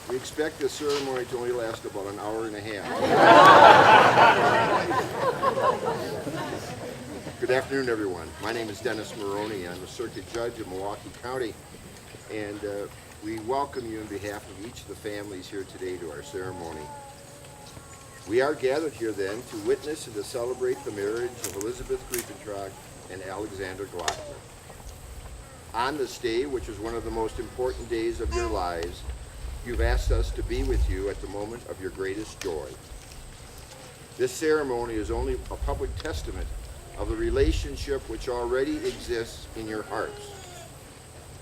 We expect this ceremony to only last about an hour and a half. Good afternoon, everyone. My name is Dennis Maroney. I'm a circuit judge of Milwaukee County, and we welcome you on behalf of each of the families here today to our ceremony. We are gathered here then to witness and to celebrate the marriage of Elizabeth Griepentrag and Alexander Glockner. On this day, which is one of the most important days of your lives, you've asked us to be with you at the moment of your greatest joy. This ceremony is only a public testament of the relationship which already exists in your hearts.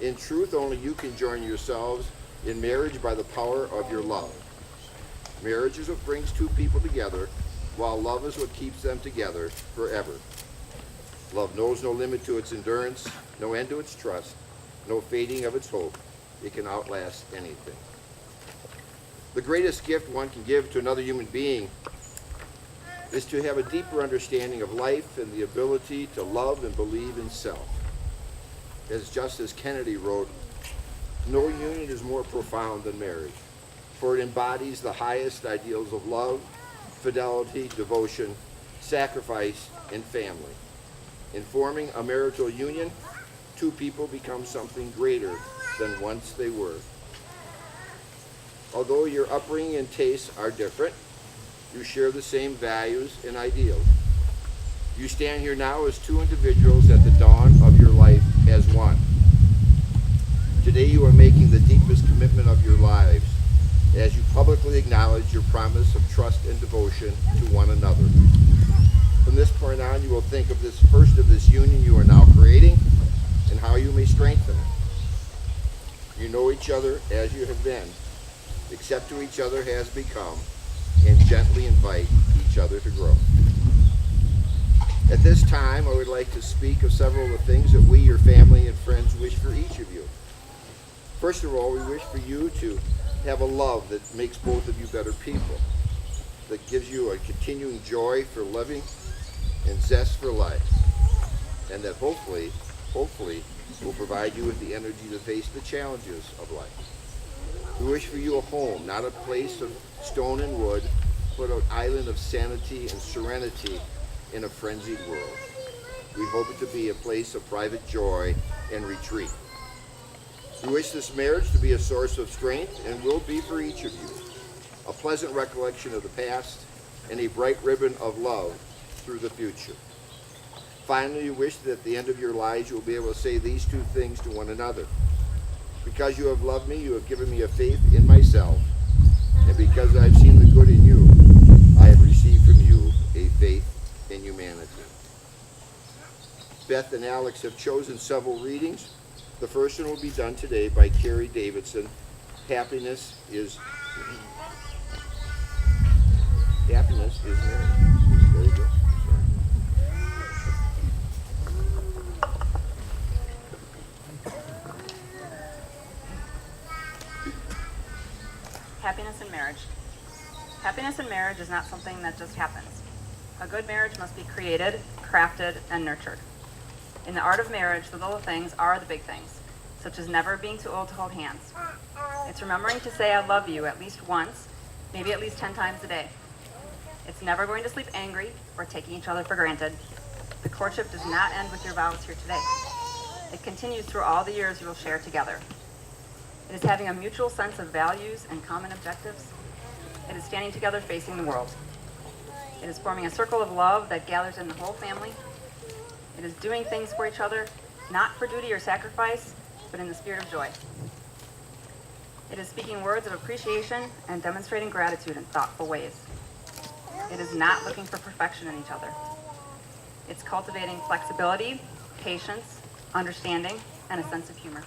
In truth, only you can join yourselves in marriage by the power of your love. Marriage is what brings two people together, while love is what keeps them together forever. Love knows no limit to its endurance, no end to its trust, no fading of its hope. It can outlast anything. The greatest gift one can give to another human being is to have a deeper understanding of life and the ability to love and believe in self. As Justice Kennedy wrote, "No union is more profound than marriage, for it embodies the highest ideals of love, fidelity, devotion, sacrifice, and family. In forming a marital union, two people become something greater than once they were." Although your upbringing and tastes are different, you share the same values and ideals. You stand here now as two individuals at the dawn of your life as one. Today you are making the deepest commitment of your lives as you publicly acknowledge your promise of trust and devotion to one another. From this point on, you will think of this first of this union you are now creating and how you may strengthen it. You know each other as you have been, accept who each other has become, and gently invite each other to grow. At this time, I would like to speak of several of the things that we, your family and friends, wish for each of you. First of all, we wish for you to have a love that makes both of you better people, that gives you a continuing joy for living and zest for life, and that hopefully will provide you with the energy to face the challenges of life. We wish for you a home, not a place of stone and wood, but an island of sanity and serenity in a frenzied world. We hope it to be a place of private joy and retreat. We wish this marriage to be a source of strength and will be for each of you, a pleasant recollection of the past and a bright ribbon of love through the future. Finally, we wish that at the end of your lives you will be able to say these two things to one another. Because you have loved me, you have given me a faith in myself, and because I've seen the good in you, I have received from you a faith in humanity. Beth and Alex have chosen several readings. The first one will be done today by Carrie Davidson. Happiness is marriage. There you go. Happiness in marriage. Happiness in marriage is not something that just happens. A good marriage must be created, crafted, and nurtured. In the art of marriage, the little things are the big things, such as never being too old to hold hands. It's remembering to say I love you at least once, maybe at least 10 times a day. It's never going to sleep angry or taking each other for granted. The courtship does not end with your vows here today. It continues through all the years you will share together. It is having a mutual sense of values and common objectives. It is standing together facing the world. It is forming a circle of love that gathers in the whole family. It is doing things for each other, not for duty or sacrifice, but in the spirit of joy. It is speaking words of appreciation and demonstrating gratitude in thoughtful ways. It is not looking for perfection in each other. It's cultivating flexibility, patience, understanding, and a sense of humor.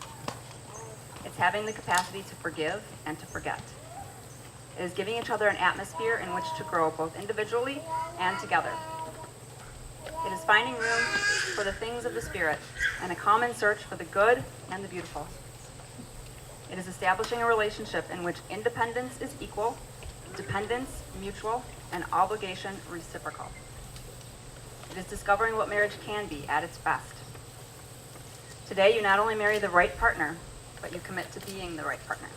It's having the capacity to forgive and to forget. It is giving each other an atmosphere in which to grow both individually and together. It is finding room for the things of the Spirit and a common search for the good and the beautiful. It is establishing a relationship in which independence is equal, dependence mutual, and obligation reciprocal. It is discovering what marriage can be at its best. Today, you not only marry the right partner, but you commit to being the right partner.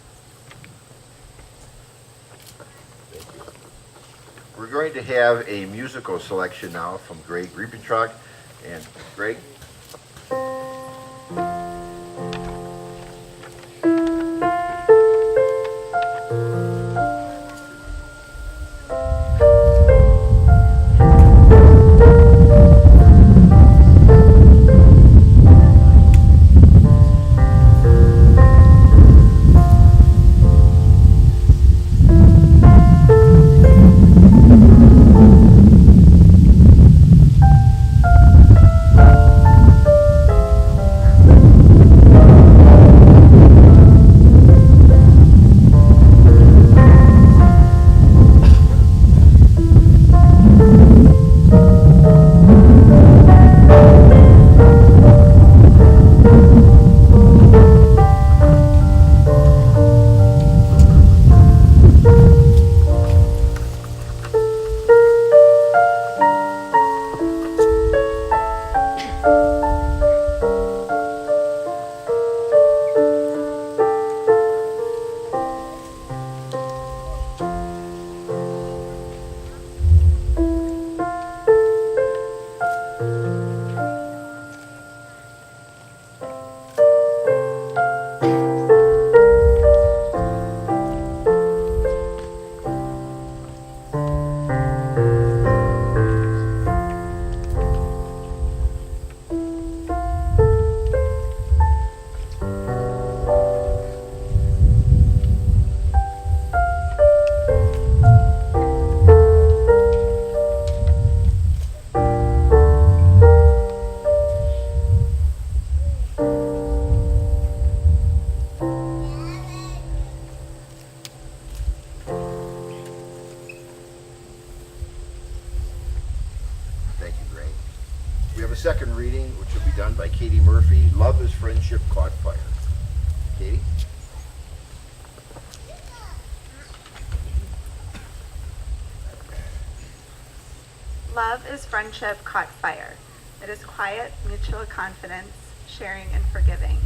We're going to have a musical selection now from Greg Riepentrag. And Greg? Thank you, Greg. We have a second reading, which will be done by Katie Murphy. Love is Friendship Caught Fire. Katie? Love is friendship caught fire. It is quiet, mutual confidence, sharing and forgiving.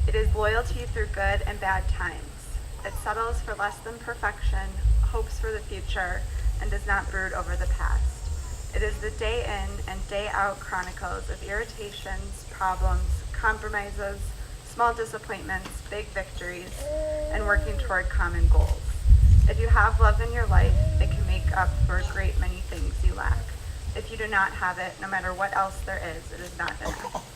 It is loyalty through good and bad times. It settles for less than perfection, hopes for the future, and does not brood over the past. It is the day in and day out chronicles of irritations, problems, compromises, small disappointments, big victories, and working toward common goals. If you have love in your life, it can make up for a great many things you lack. If you do not have it, no matter what else there is, it is not enough.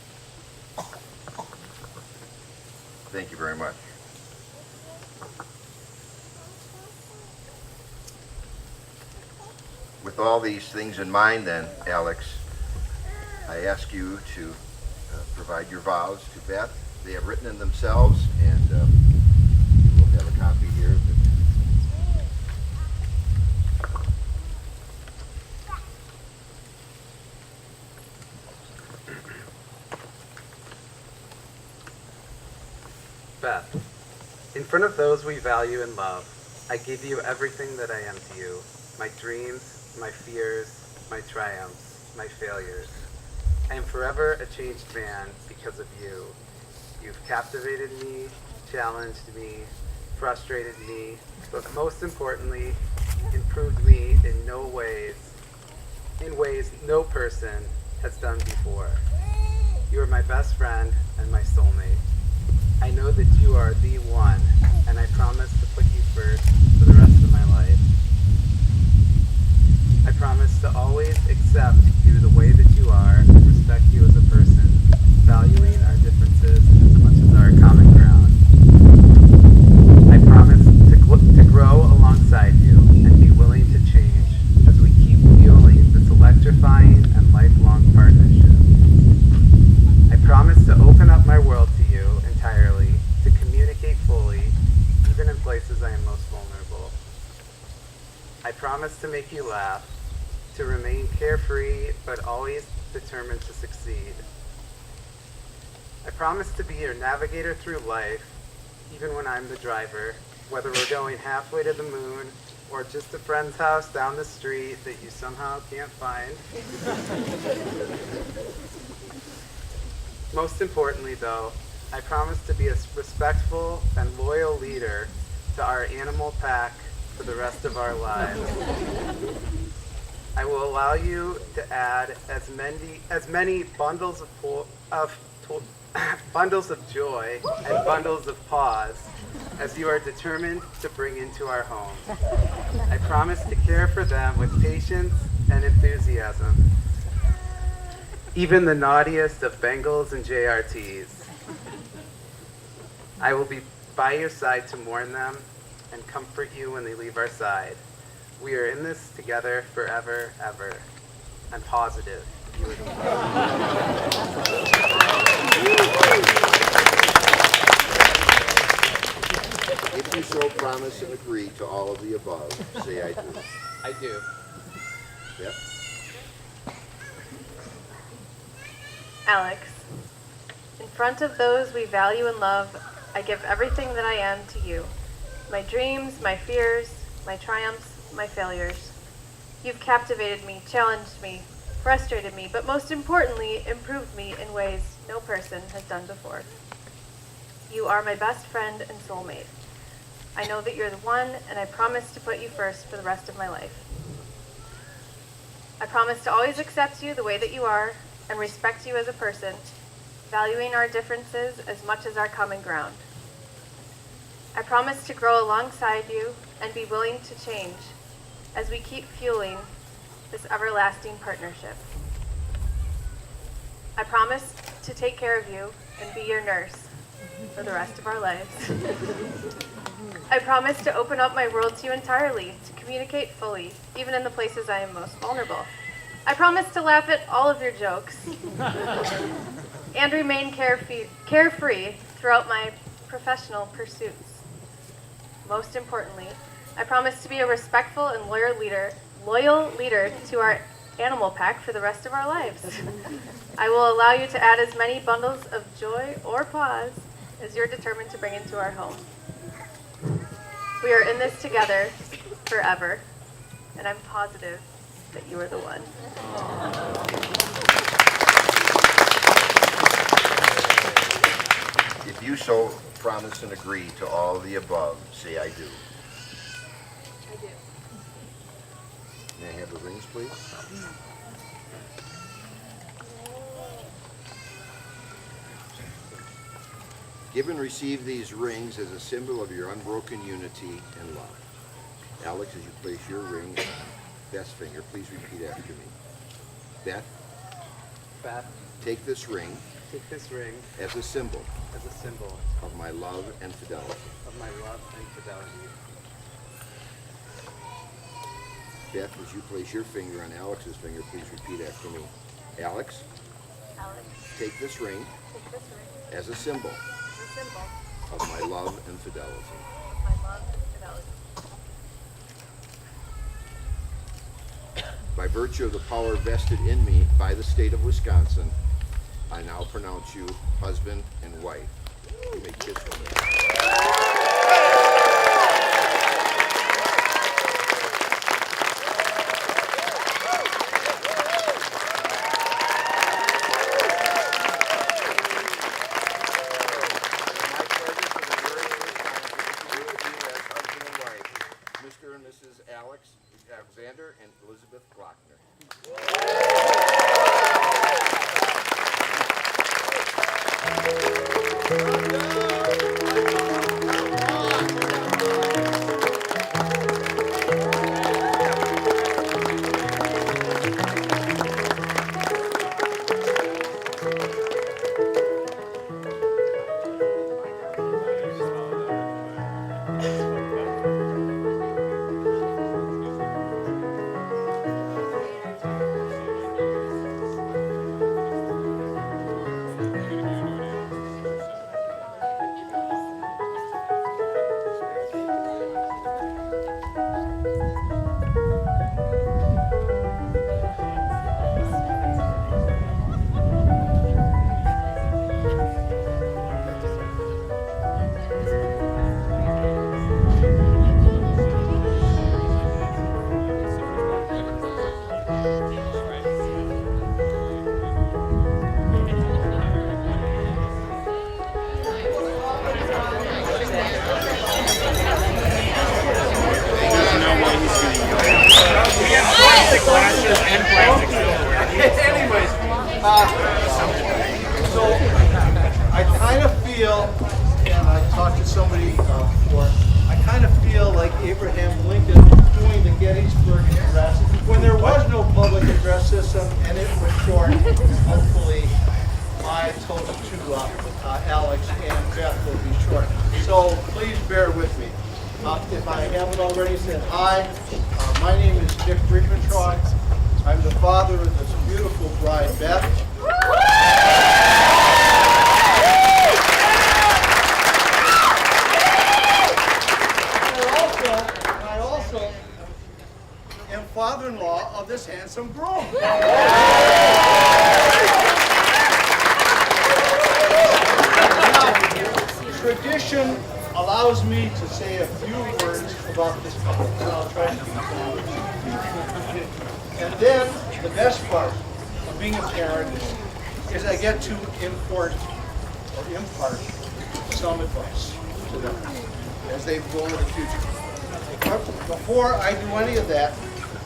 Thank you very much. With all these things in mind then, Alex, I ask you to provide your vows to Beth. They have written them themselves, and we'll have a copy here. Beth, in front of those we value and love, I give you everything that I am to you, my dreams, my fears, my triumphs, my failures. I am forever a changed man because of you. You've captivated me, challenged me, frustrated me, but most importantly, improved me in ways no person has done before. You are my best friend and my soulmate. I know that you are the one, and I promise to put you first for the rest of my life. I promise to always accept you the way that you are and respect you as a person, valuing our differences as much as our common ground. I promise to grow alongside you and be willing to change as we keep fueling this electrifying and lifelong partnership. I promise to open up my world to you entirely, to communicate fully, even in places I am most vulnerable. I promise to make you laugh, to remain carefree but always determined to succeed. I promise to be your navigator through life, even when I'm the driver, whether we're going halfway to the moon or just a friend's house down the street that you somehow can't find. Most importantly, though, I promise to be a respectful and loyal leader to our animal pack for the rest of our lives. I will allow you to add as many bundles bundles of joy and bundles of pause as you are determined to bring into our home. I promise to care for them with patience and enthusiasm, even the naughtiest of Bengals and JRTs. I will be by your side to mourn them and comfort you when they leave our side. We are in this together forever, ever. I'm positive you are the one. If you so promise and agree to all of the above, say I do. I do. Yep. Alex, in front of those we value and love, I give everything that I am to you. My dreams, my fears, my triumphs, my failures. You've captivated me, challenged me, frustrated me, but most importantly, improved me in ways no person has done before. You are my best friend and soulmate. I know that you're the one, and I promise to put you first for the rest of my life. I promise to always accept you the way that you are and respect you as a person, valuing our differences as much as our common ground. I promise to grow alongside you and be willing to change as we keep fueling this everlasting partnership. I promise to take care of you and be your nurse for the rest of our lives. I promise to open up my world to you entirely, to communicate fully, even in the places I am most vulnerable. I promise to laugh at all of your jokes and remain carefree throughout my professional pursuits. Most importantly, I promise to be a respectful and loyal leader to our animal pack for the rest of our lives. I will allow you to add as many bundles of joy or pause as you're determined to bring into our home. We are in this together forever, and I'm positive that you are the one. If you so promise and agree to all of the above, say I do. I do. May I have the rings, please? Give and receive these rings as a symbol of your unbroken unity and love. Alex, as you place your ring on Beth's finger, please repeat after me. Beth, Beth, take this ring take this ring as a symbol as a symbol of my love and fidelity. of my love and fidelity. Beth, as you place your finger on Alex's finger, please repeat after me. Alex, Alex, take this ring take this ring as a symbol as a symbol of my love and fidelity. of my love and fidelity. By virtue of the power vested in me by the state of Wisconsin, I now pronounce you husband and wife. You may kiss one another. My pleasure for the very first time to introduce you as husband and wife, Mr. and Mrs. Alexander and Elizabeth Glockner. somebody for. I kind of feel like Abraham Lincoln doing the Gettysburg Address when there was no public address system and it was short. Hopefully, my toast to Alex and Beth will be short. So please bear with me. If I haven't already said hi, my name is Dick Riepentrog. I'm the father of this beautiful bride, Beth. And I also am father-in-law of this handsome groom. Now, tradition allows me to say a few words about this couple, and I'll try to be brief. And then the best part of being a parent is I get to impart some advice to them as they go into the future. But before I do any of that,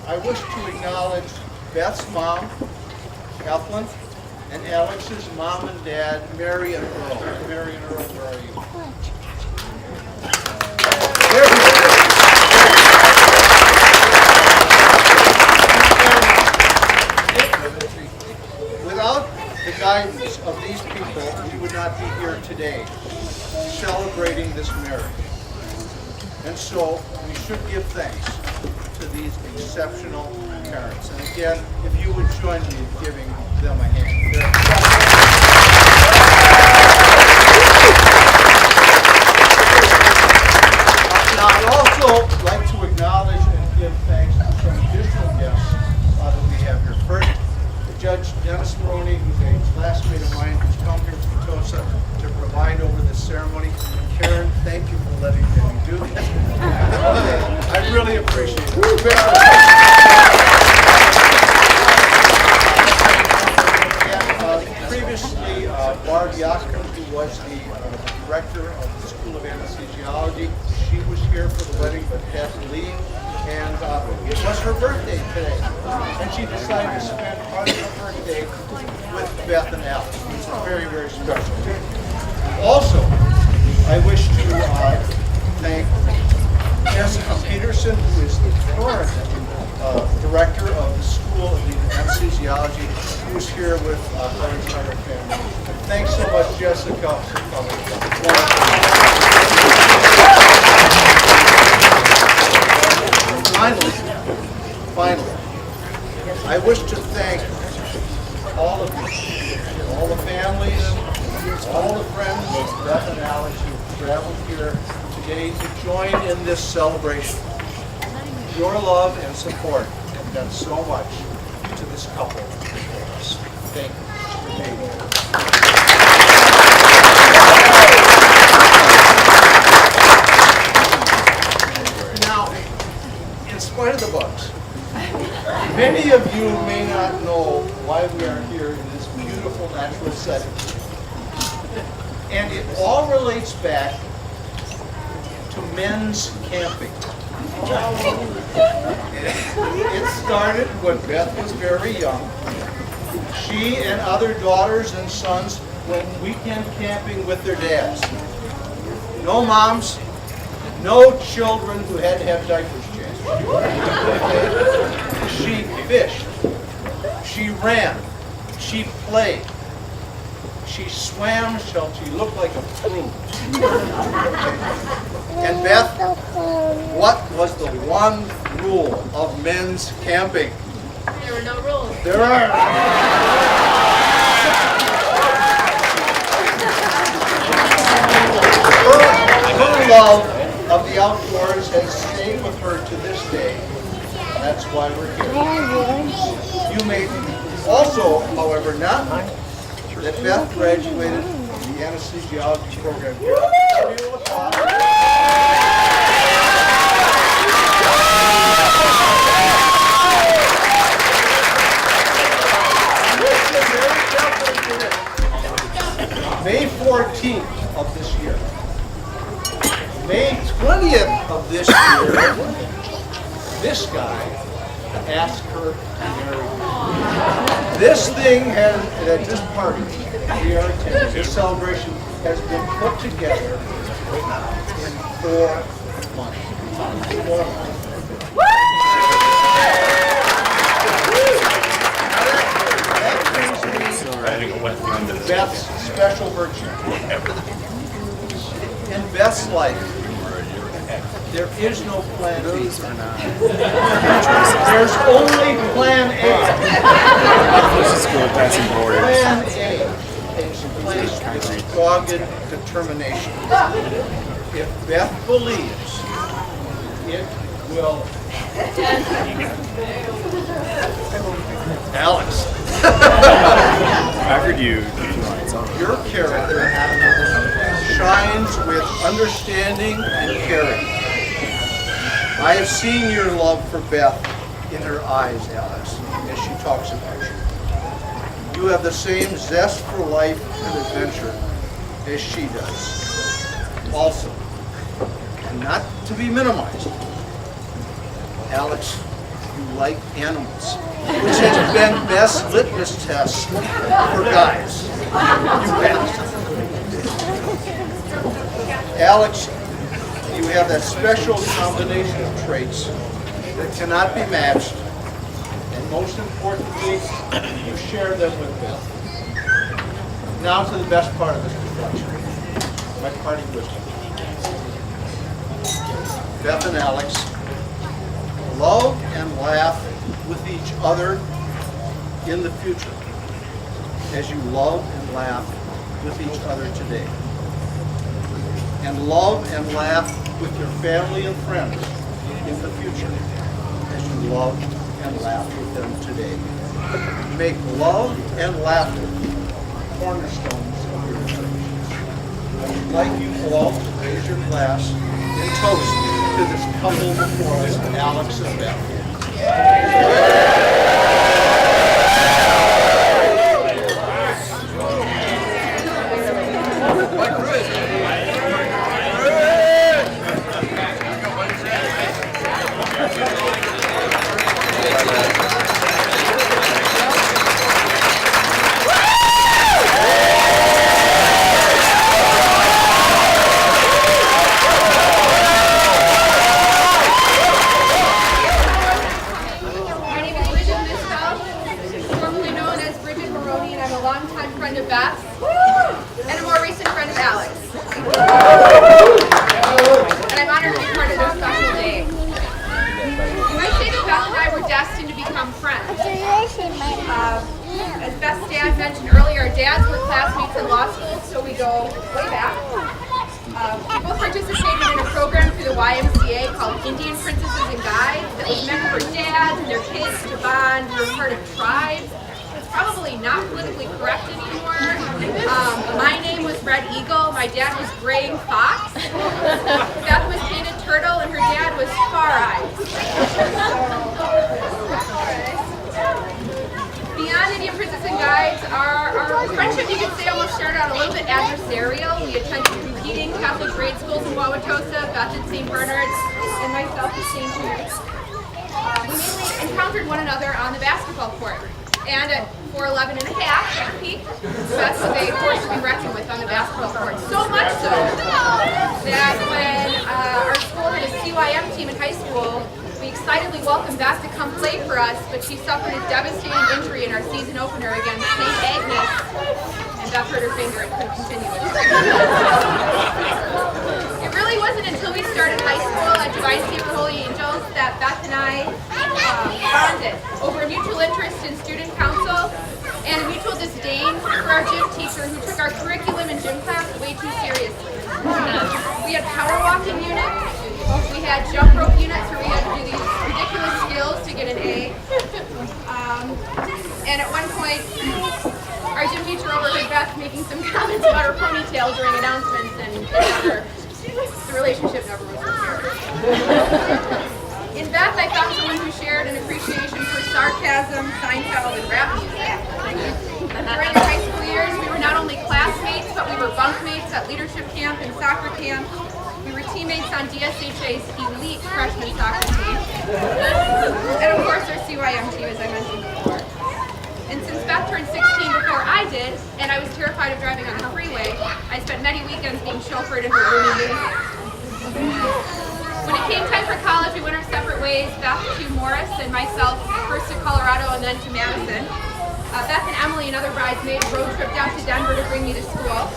I wish to acknowledge Beth's mom, Kathleen, and Alex's mom and dad, Mary and Earl. Mary and Earl, where are you? Without the guidance of these people, we would not be here today celebrating this marriage. And so we should give thanks to these exceptional parents. And again, if you would join me in giving them a hand. Now, I'd also like to acknowledge and give thanks to some additional guests that we have here. First, Judge Dennis Maroney, who's a classmate of mine, who's come here to Potosa to provide over this ceremony. Karen, thank you for letting me do this. I really appreciate it. And, previously, Barb Yasker, who was the director of the School of Anesthesiology, she was here for the wedding but had to leave. And it was her birthday today. And she decided to spend part of her birthday with Beth and Alex. It's very, very special. Also, I wish to thank Jessica Peterson, who is the current director of the School of Anesthesiology, who is here with her entire family. Thanks so much, Jessica, for coming. Finally, I wish to thank all of you, all the families, all the friends of Beth and Alex who traveled here today to join in this celebration. Your love and support have done so much to this couple for us. Thank you for being here. Now, in spite of the bugs, many of you may not know why we are here in this beautiful natural setting. And it all relates back to men's camping. It started when Beth was very young. She and other daughters and sons went weekend camping with their dads. No moms, no children who had to have diapers changed. She fished, she ran, she played, she swam till she looked like a prude. And Beth, what was the one rule of men's camping? There were no rules. There are. Her love of the outdoors has stayed with her to this day. That's why we're here. You may also, however, not know that Beth graduated from the anesthesiology program here. May 14th of this year. May 20th of this year, this guy asked her to marry him. This thing has, at this party we are attending, this celebration has been put together in 4 months. 4 months. Beth's special virtue. In Beth's life, there is no plan B. There's only plan A. Plan A takes place with dogged determination. If Beth believes, it will. Alex. I heard you. Your character shines with understanding and caring. I have seen your love for Beth in her eyes, Alex, as she talks about you. You have the same zest for life and adventure as she does. Also, and not to be minimized, Alex, you like animals, which has been Beth's litmus test for guys. You passed. Alex, you have that special combination of traits that cannot be matched, and most importantly, you share them with Beth. Now to the best part of this reflection, my parting wisdom. Beth and Alex, love and laugh with each other in the future as you love and laugh with each other today. And love and laugh with your family and friends in the future as you love and laugh with them today. Make love and laughter cornerstones of your relationship. I would like you all to raise your glass and toast to this couple before us, Alex and Beth. As Beth's dad mentioned earlier, our dads were classmates in law school, so we go way back. We both participated in a program through the YMCA called Indian Princesses and Guides that was meant for dads and their kids to bond. We were part of tribes. It's probably not politically correct anymore. My name was Red Eagle. My dad was Graying Fox. Beth was Painted Turtle, and her dad was Far Eyes. Beyond Indian Princesses and Guides, our friendship, you could say, almost started out a little bit adversarial. We attended competing Catholic grade schools in Wauwatosa, Beth at St. Bernard's, and myself at St. Jude's. We mainly encountered one another on the basketball court. And at 4'11" and a half, at peak, Beth was a force to be reckoned with on the basketball court. So much so that when our school had a CYM team in high school, we excitedly welcomed Beth to come play for us, but she suffered a devastating injury in our season opener against St. Agnes, and Beth hurt her finger and couldn't continue with it. It really wasn't until we started high school at Divine Savior Holy Angels that Beth and I bonded over a mutual interest in student council and a mutual disdain for our gym teacher who took our curriculum and gym class way too seriously. We had power walking units. We had jump rope units where we had to do these ridiculous skills to get an A. And at one point, our gym teacher overheard Beth making some comments about her ponytail during announcements, and the relationship never was repaired. In Beth, I found someone who shared an appreciation for sarcasm, Seinfeld, and rap music. During our high school years, we were not only classmates, but we were bunkmates at leadership camp and soccer camp. We were teammates on DSHA's elite freshman soccer team. And of course our CYM team, as I mentioned before. And since Beth turned 16 before I did, and I was terrified of driving on the freeway, I spent many weekends being chauffeured in her roomy minivan. When it came time for college, we went our separate ways, Beth to Morris and myself first to Colorado and then to Madison. Beth and Emily and other bridesmaids road tripped out to Denver to bring me to school.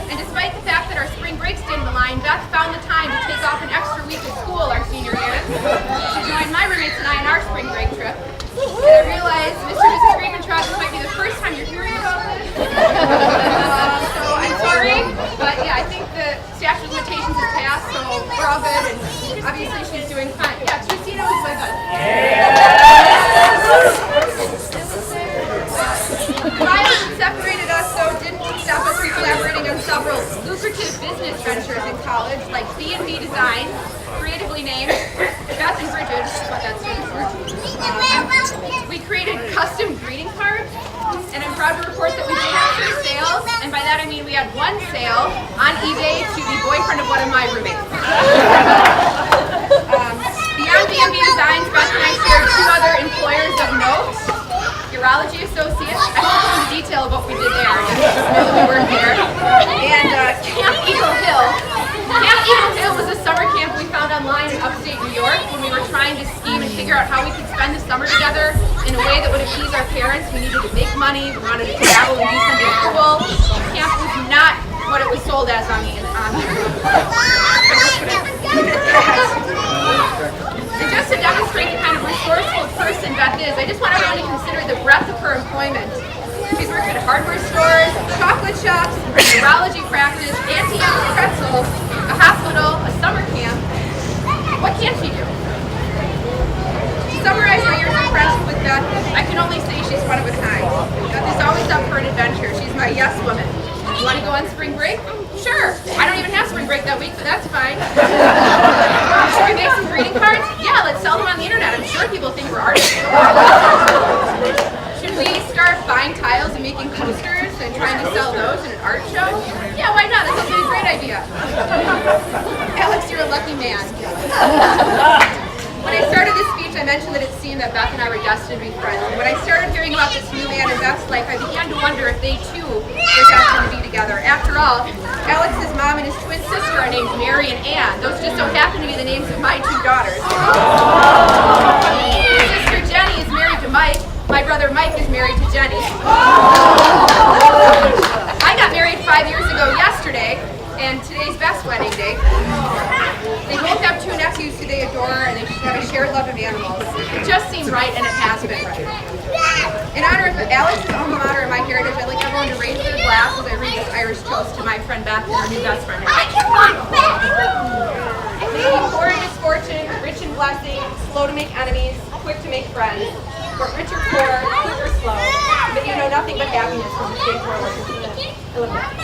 And despite the fact that our spring breaks didn't align, Beth found the time to take off an extra week of school our senior year to join my roommates and I on our spring break trip. And I realized, Mr. and Mrs. Graventrot, this might be the first time you're hearing about this. So I'm sorry, but yeah, I think the statute of limitations has passed, so we're all good, and obviously she's doing fine. Yeah, Christina was with us. The violence that separated us, though, didn't stop us from collaborating on several lucrative business ventures in college, like B&B Design, creatively named Beth and Bridget, is what that stands for. We created custom greeting cards, and I'm proud to report that we did have 3 sales, and by that I mean we had 1 sale on eBay to the boyfriend of one of my roommates. Beyond B&B Designs, Beth and I shared 2 other employers of note. Urology Associates, I won't go into detail of what we did there, just know that we worked there. And Camp Eagle Hill. Camp Eagle Hill was a summer camp we found online in upstate New York when we were trying to scheme and figure out how we could spend the summer together in a way that would appease our parents. We needed to make money, we wanted to travel and do something cool. Camp was not what it was sold as on the And just to demonstrate the kind of resourceful person Beth is, I just want everyone to consider the breadth of her employment. She's worked at hardware stores, chocolate shops, a urology practice, Auntie Emma's Pretzels, a hospital, a summer camp. What can't she do? To summarize my years of friendship with Beth, I can only say she's one of a kind. Beth is always up for an adventure. She's my yes woman. You want to go on spring break? Sure. I don't even have spring break that week, but that's fine. Should we make some greeting cards? Yeah, let's sell them on the internet. I'm sure people think we're artists. Should we start buying tiles and making coasters and trying to sell those in an art show? Yeah, why not? That sounds like a great idea. Alex, you're a lucky man. When I started this speech, I mentioned that it seemed that Beth and I were destined to be friends. And when I started hearing about this new man in Beth's life, I began to wonder if they too were destined to be together. After all, Alex's mom and his twin sister are named Mary and Ann. Those just so happen to be the names of my 2 daughters. His sister Jenny is married to Mike. My brother Mike is married to Jenny. I got married 5 years ago yesterday, and today's Beth's wedding day. They both have 2 nephews who they adore, and they have a shared love of animals. It just seemed right, and it has been right. In honor of Alex's alma mater and my heritage, I'd like everyone to raise their glass as I read this Irish toast to my friend Beth and our new best friend. May you be poor in misfortune, rich in blessing, slow to make enemies, quick to make friends, but rich or poor, quick or slow, but you know nothing but happiness from the day forward. I love that.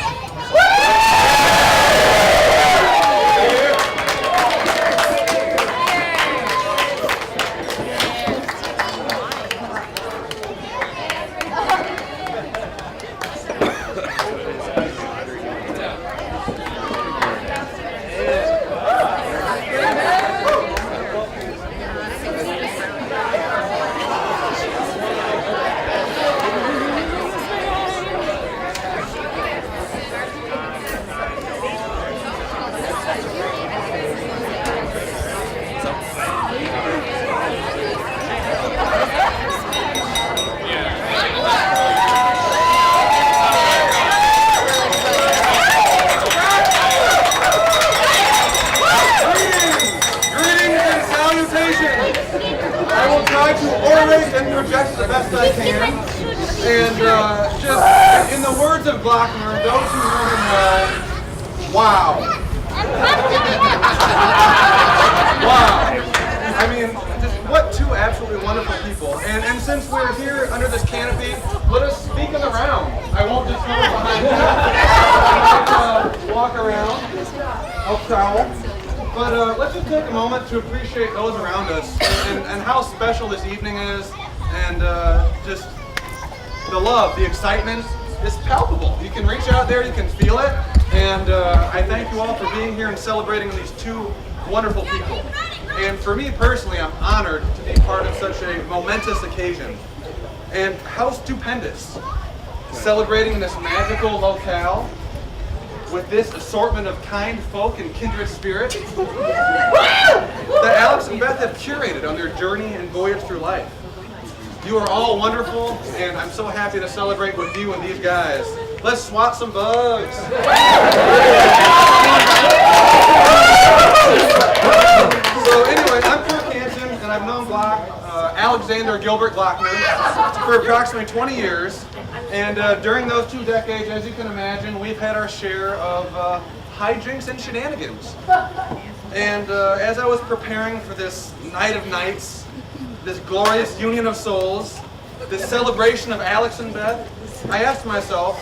To appreciate those around us and how special this evening is, and just the love, the excitement is palpable. You can reach out there, you can feel it, and I thank you all for being here and celebrating these 2 wonderful people. And for me personally, I'm honored to be part of such a momentous occasion. And how stupendous, celebrating in this magical locale with this assortment of kind folk and kindred spirit that Alex and Beth have curated on their journey and voyage through life. You are all wonderful, and I'm so happy to celebrate with you and these guys. Let's swat some bugs. So anyway, I'm Kirk Hansen, and I've known Alexander Gilbert Glockner for approximately 20 years. And during those 2 decades, as you can imagine, we've had our share of hijinks and shenanigans. And as I was preparing for this night of nights, this glorious union of souls, this celebration of Alex and Beth, I asked myself,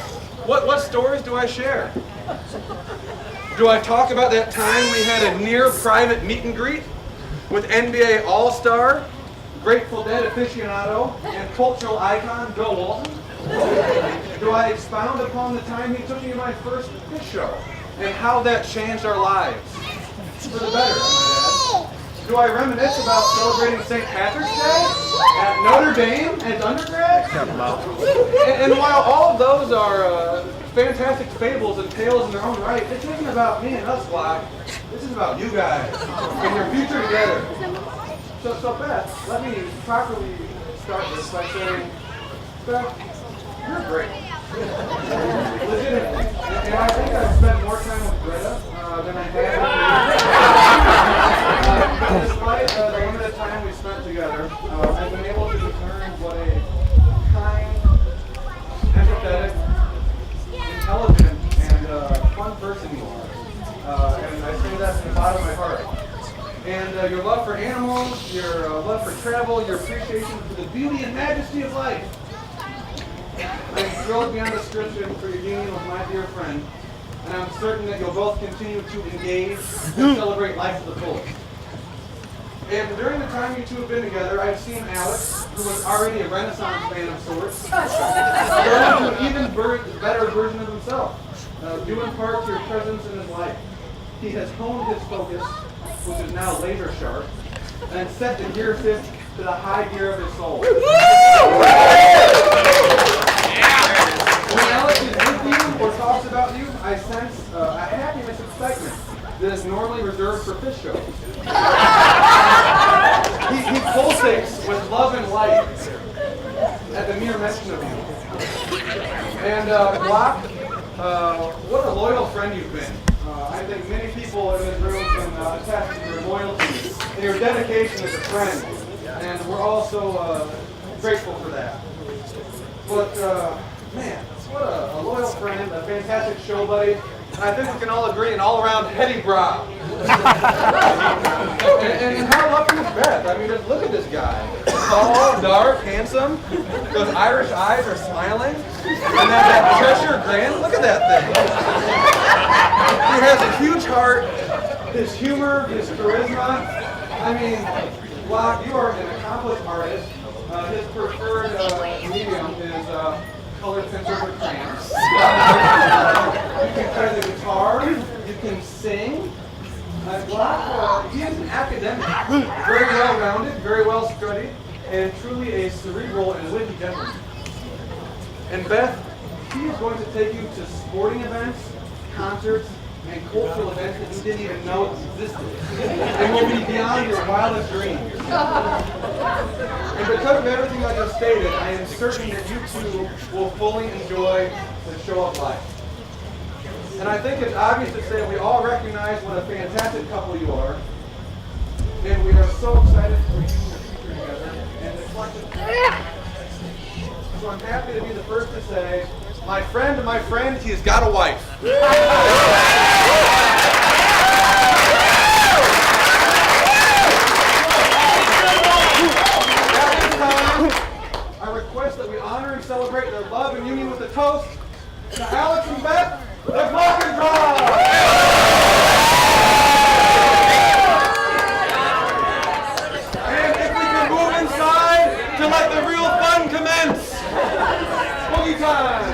what stories do I share? Do I talk about that time we had a near private meet and greet with NBA All-Star, Grateful Dead aficionado, and cultural icon Bill Walton? Do I expound upon the time he took me to my first fish show and how that changed our lives? For the better, I might add. Do I reminisce about celebrating St. Patrick's Day at Notre Dame as undergrads? And while all of those are fantastic fables and tales in their own right, this isn't about me and us, Glock. This is about you guys and your future together. So Beth, let me properly start this by saying, Beth, you're great. Legitimately. And I think I've spent more time with Greta than I have with you. Despite the limited time we spent together, I've been able to discern what a kind, empathetic, intelligent, and fun person you are. And I say that from the bottom of my heart. And your love for animals, your love for travel, your appreciation for the beauty and majesty of life. I'm thrilled beyond description for your union with my dear friend, and I'm certain that you'll both continue to engage and celebrate life to the fullest. And during the time you two have been together, I've seen Alex, who was already a Renaissance fan of sorts, grow into an even better version of himself, due in part to your presence in his life. He has honed his focus, which is now laser sharp, and set the gear shift to the high gear of his soul. When Alex is with you or talks about you, I sense a happiness and excitement that is normally reserved for fish shows. He pulsates with love and light at the mere mention of you. And Glock, what a loyal friend you've been. I think many people in this room can attest to your loyalty and your dedication as a friend. And we're all so grateful for that. But, man, what a loyal friend, a fantastic show buddy. And I think we can all agree, an all-around heady brow. and how lucky is Beth? I mean, just look at this guy. Tall, dark, handsome. Those Irish eyes are smiling. And that Cheshire grin, look at that thing. He has a huge heart, his humor, his charisma. I mean, Glock, you are an accomplished artist. His preferred medium is colored pencils or crayons. You can play the guitar, you can sing. Glock, he is an academic, very well-rounded, very well-studied, and truly a cerebral and witty gentleman. And Beth, he is going to take you to sporting events, concerts, and cultural events that you didn't even know existed, and will be beyond your wildest dreams. And because of everything I just stated, I am certain that you two will fully enjoy the show of life. And I think it's obvious to say we all recognize what a fantastic couple you are, and we are so excited for you and your future together, and the collective. So I'm happy to be the first to say, my friend, he has got a wife. At this time, I request that we honor and celebrate their love and union with a toast to Alex and Beth, the Glock and Drive. And if we can move inside to let the real fun commence. Boogie time!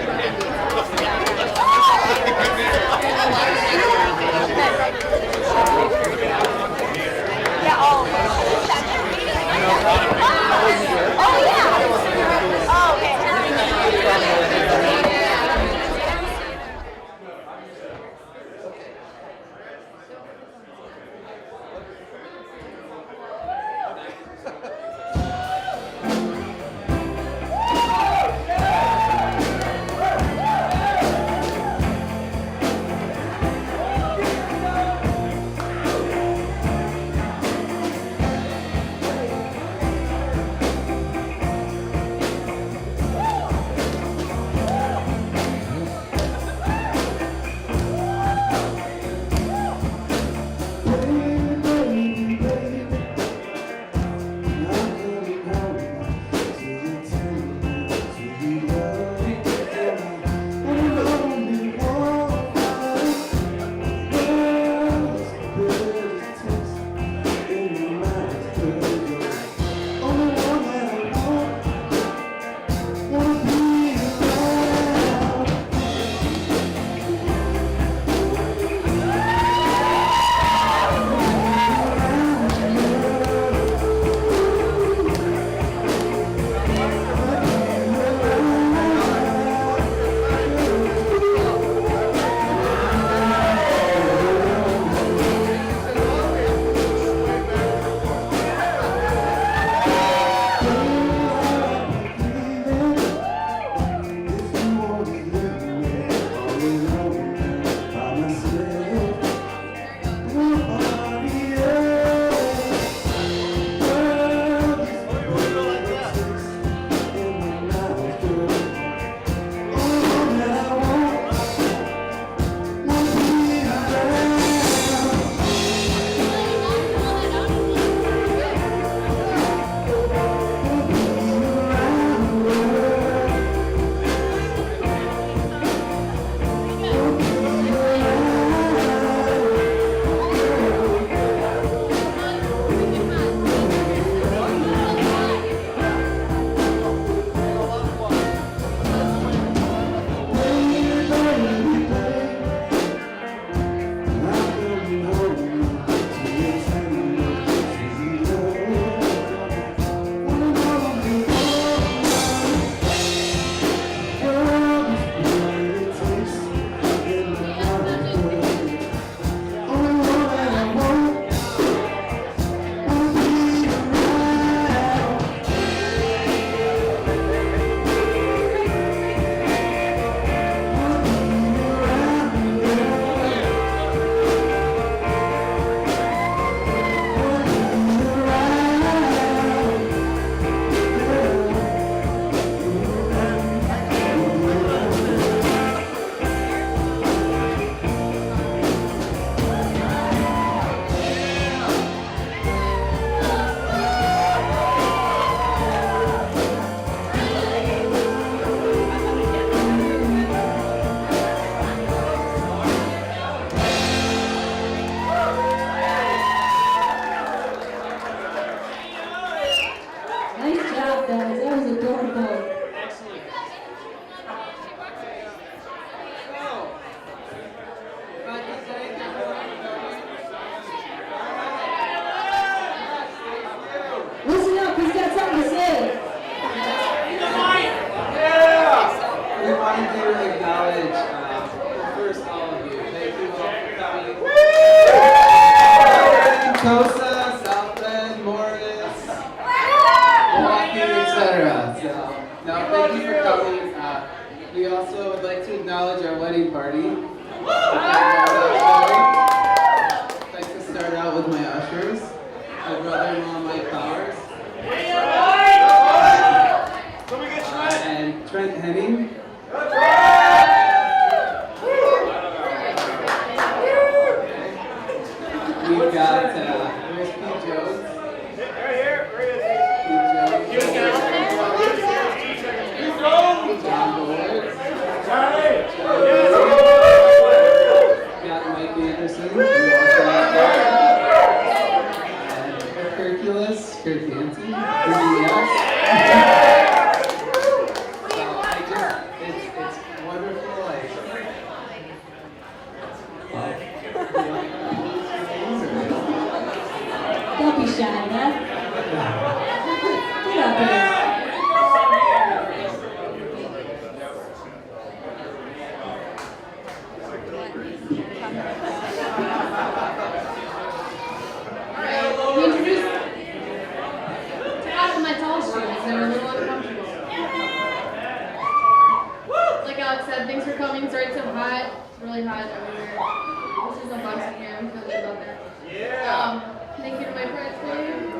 my ushers, my brother-in-law Mike Powers, and Trent Henning. We've got where's Pete Jones? Pete Jones. John Boyd. Got Mike Anderson. And Hercules, Kurt Hansen. Everybody else. So it's wonderful. Don't be shy, Beth. Get up here. We introduced to add my tall shoes. They were a little uncomfortable. Like Alex said, thanks for coming. Sorry it's so hot. It's really hot everywhere. This is a box in here. We feel good about that. Yeah. Thank you to my bridesmaids.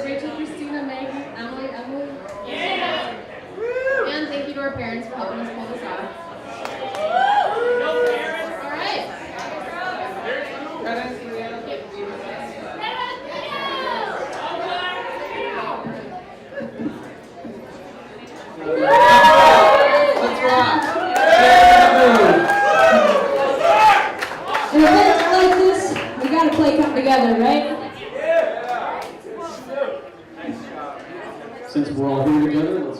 Rachel, Christina, Maggie, Emily. Yeah. And thank you to our parents for helping us pull this off. All right. Let's rock. In events like this, we gotta play come together, right? Since we're all here together, let's